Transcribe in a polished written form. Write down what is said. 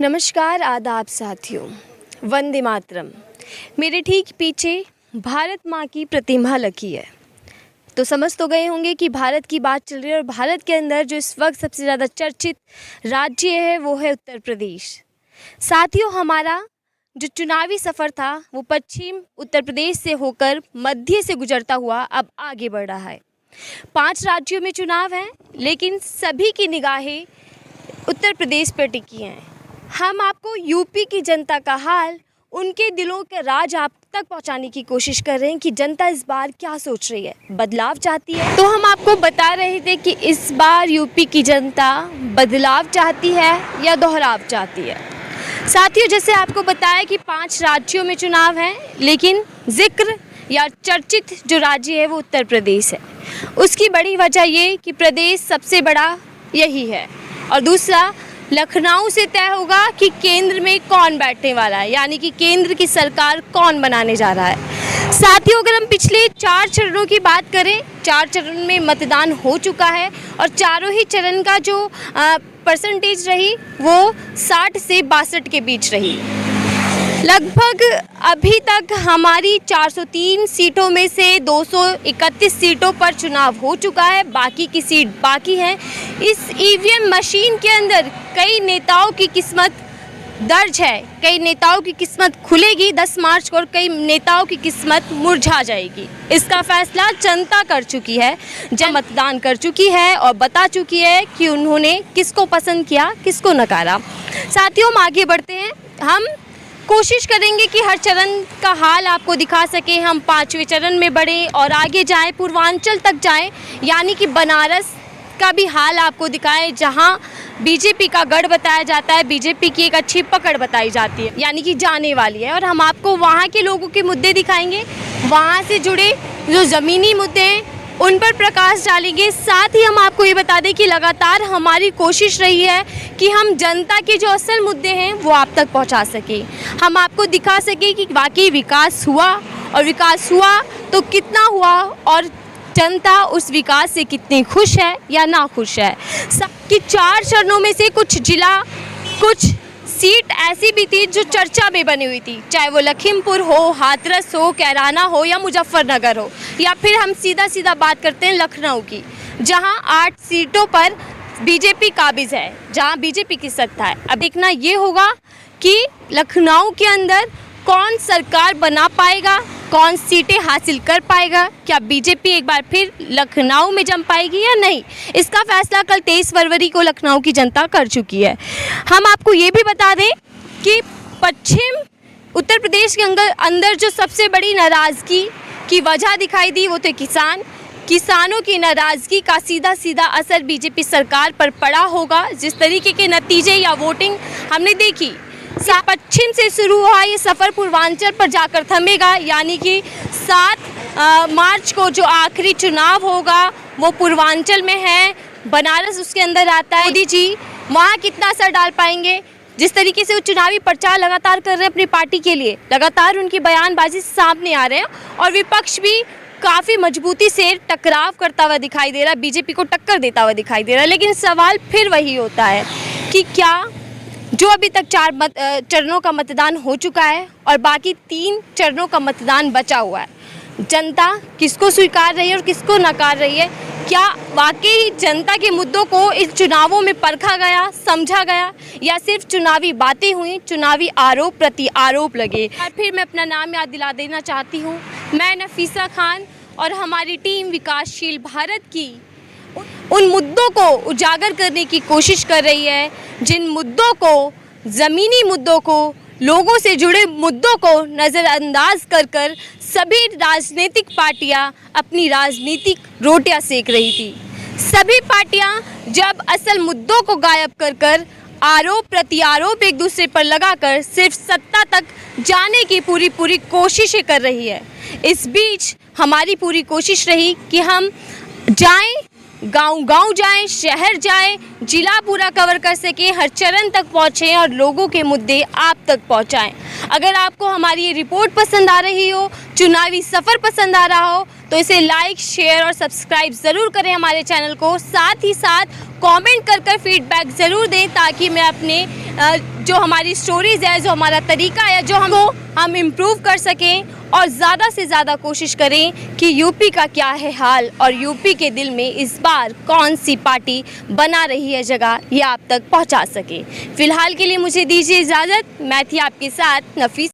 नमस्कार, आदाब साथियों। वंदे मातरम। मेरे ठीक पीछे भारत माँ की प्रतिमा लगी है, तो समझ तो गए होंगे कि भारत की बात चल रही है। और भारत के अंदर जो इस वक्त सबसे ज़्यादा चर्चित राज्य है वो है उत्तर प्रदेश। साथियों, हमारा जो चुनावी सफ़र था वो पश्चिम उत्तर प्रदेश से होकर मध्य से गुजरता हुआ अब आगे बढ़ रहा है। 5 राज्यों में चुनाव हैं, लेकिन सभी की निगाहें उत्तर प्रदेश पर टिकी हैं। हम आपको यूपी की जनता का हाल, उनके दिलों के राज आप तक पहुंचाने की कोशिश कर रहे हैं कि जनता इस बार क्या सोच रही है, बदलाव चाहती है। तो हम आपको बता रहे थे कि इस बार यूपी की जनता बदलाव चाहती है या दोहराव चाहती है। साथियों, जैसे आपको बताया कि 5 राज्यों में चुनाव हैं, लेकिन जिक्र या चर्चित जो राज्य है वो उत्तर प्रदेश है। उसकी बड़ी वजह ये कि प्रदेश सबसे बड़ा यही है, और दूसरा लखनऊ से तय होगा कि केंद्र में कौन बैठने वाला है, यानी कि केंद्र की सरकार कौन बनाने जा रहा है। साथियों, अगर हम पिछले 4 चरणों की बात करें, 4 चरण में मतदान हो चुका है और चारों ही चरण का जो परसेंटेज रही वो 60 से 62 के बीच रही। लगभग अभी तक हमारी 403 सीटों में से 231 सीटों पर चुनाव हो चुका है, बाकी की सीट बाकी हैं। इस ईवीएम मशीन के अंदर कई नेताओं की किस्मत दर्ज है, कई नेताओं की किस्मत खुलेगी 10 मार्च को और कई नेताओं की किस्मत मुरझा जाएगी। इसका फैसला जनता कर चुकी है, जन मतदान कर चुकी है और बता चुकी है कि उन्होंने किसको पसंद किया, किसको नकारा। साथियों, हम आगे बढ़ते हैं। हम कोशिश करेंगे कि हर चरण का हाल आपको दिखा सकें। हम 5वें चरण में बढ़ें और आगे जाएं, पूर्वांचल तक जाएं, यानी कि बनारस का भी हाल आपको दिखाएं, जहां बीजेपी का गढ़ बताया जाता है, बीजेपी की एक अच्छी पकड़ बताई जाती है, यानी कि जाने वाली है। और हम आपको वहां के लोगों के मुद्दे दिखाएंगे, वहां से जुड़े जो ज़मीनी मुद्दे हैं उन पर प्रकाश डालेंगे। साथ ही हम आपको ये बता दें कि लगातार हमारी कोशिश रही है कि हम जनता के जो असल मुद्दे हैं वो आप तक पहुंचा सकें। हम आपको दिखा सकें कि वाकई विकास हुआ, और विकास हुआ तो कितना हुआ, और जनता उस विकास से कितनी खुश है या ना खुश है। कि 4 चरणों में से कुछ जिला, कुछ सीट ऐसी भी थी जो चर्चा में बनी हुई थी, चाहे वो लखीमपुर हो, हाथरस हो, कैराना हो या मुजफ्फरनगर हो, या फिर हम सीधा बात करते हैं लखनऊ की, जहां 8 सीटों पर बीजेपी काबिज है, जहां बीजेपी की सत्ता है। अब देखना ये होगा कि लखनऊ के अंदर कौन सरकार बना पाएगा, कौन सीटें हासिल कर पाएगा, क्या बीजेपी एक बार फिर लखनऊ में जम पाएगी या नहीं। इसका फैसला कल 23 फरवरी को लखनऊ की जनता कर चुकी है। हम आपको ये भी बता दें कि पश्चिम उत्तर प्रदेश के अंदर जो सबसे बड़ी नाराज़गी की वजह दिखाई दी वो थे किसानों की नाराज़गी का सीधा असर बीजेपी सरकार पर पड़ा होगा। जिस तरीके के नतीजे या वोटिंग हमने देखी, पश्चिम से शुरू हुआ ये सफ़र पूर्वांचल पर जाकर थमेगा, यानी कि 7 मार्च को जो आखिरी चुनाव होगा वो पूर्वांचल में है, बनारस उसके अंदर आता है। मोदी जी वहाँ कितना असर डाल पाएंगे। जिस तरीके से वो चुनावी प्रचार लगातार कर रहे हैं अपनी पार्टी के लिए, लगातार उनकी बयानबाजी सामने आ रहे हैं, और विपक्ष भी काफ़ी मजबूती से टकराव करता हुआ दिखाई दे रहा है, बीजेपी को टक्कर देता हुआ दिखाई दे रहा है। लेकिन सवाल फिर वही होता है कि क्या जो अभी तक 4 चरणों का मतदान हो चुका है और बाकी 3 चरणों का मतदान बचा हुआ है, जनता किसको स्वीकार रही है और किसको नकार रही है। क्या वाकई जनता के मुद्दों को इस चुनावों में परखा गया, समझा गया, या सिर्फ चुनावी बातें हुई, चुनावी आरोप प्रति आरोप लगे। और फिर मैं अपना नाम याद दिला देना चाहती हूँ, मैं नफीसा खान और हमारी टीम विकासशील भारत की उन मुद्दों को उजागर करने की कोशिश कर रही है, जिन मुद्दों को, ज़मीनी मुद्दों को, लोगों से जुड़े मुद्दों को नज़रअंदाज कर सभी राजनीतिक पार्टियां अपनी राजनीतिक रोटियां सेक रही थी। सभी पार्टियां जब असल मुद्दों को गायब कर आरोप प्रत्यारोप एक दूसरे पर लगाकर सिर्फ सत्ता तक जाने की पूरी कोशिशें कर रही है। इस बीच हमारी पूरी कोशिश रही कि हम जाएं, गांव जाएं, शहर जाएं, जिला पूरा कवर कर सकें, हर चरण तक पहुँचें और लोगों के मुद्दे आप तक पहुँचाएं। अगर आपको हमारी ये रिपोर्ट पसंद आ रही हो, चुनावी सफ़र पसंद आ रहा हो, तो इसे लाइक, शेयर और सब्सक्राइब ज़रूर करें हमारे चैनल को। साथ ही साथ कमेंट कर फीडबैक ज़रूर दें, ताकि मैं अपने जो हमारी स्टोरीज़ है, जो हमारा तरीका है, जो हम इम्प्रूव कर सकें और ज़्यादा से ज़्यादा कोशिश करें कि यूपी का क्या है हाल और यूपी के दिल में इस बार कौन सी पार्टी बना रही है जगह, ये आप तक पहुंचा सके। फ़िलहाल के लिए मुझे दीजिए इजाज़त। मैं थी आपके साथ नफीस।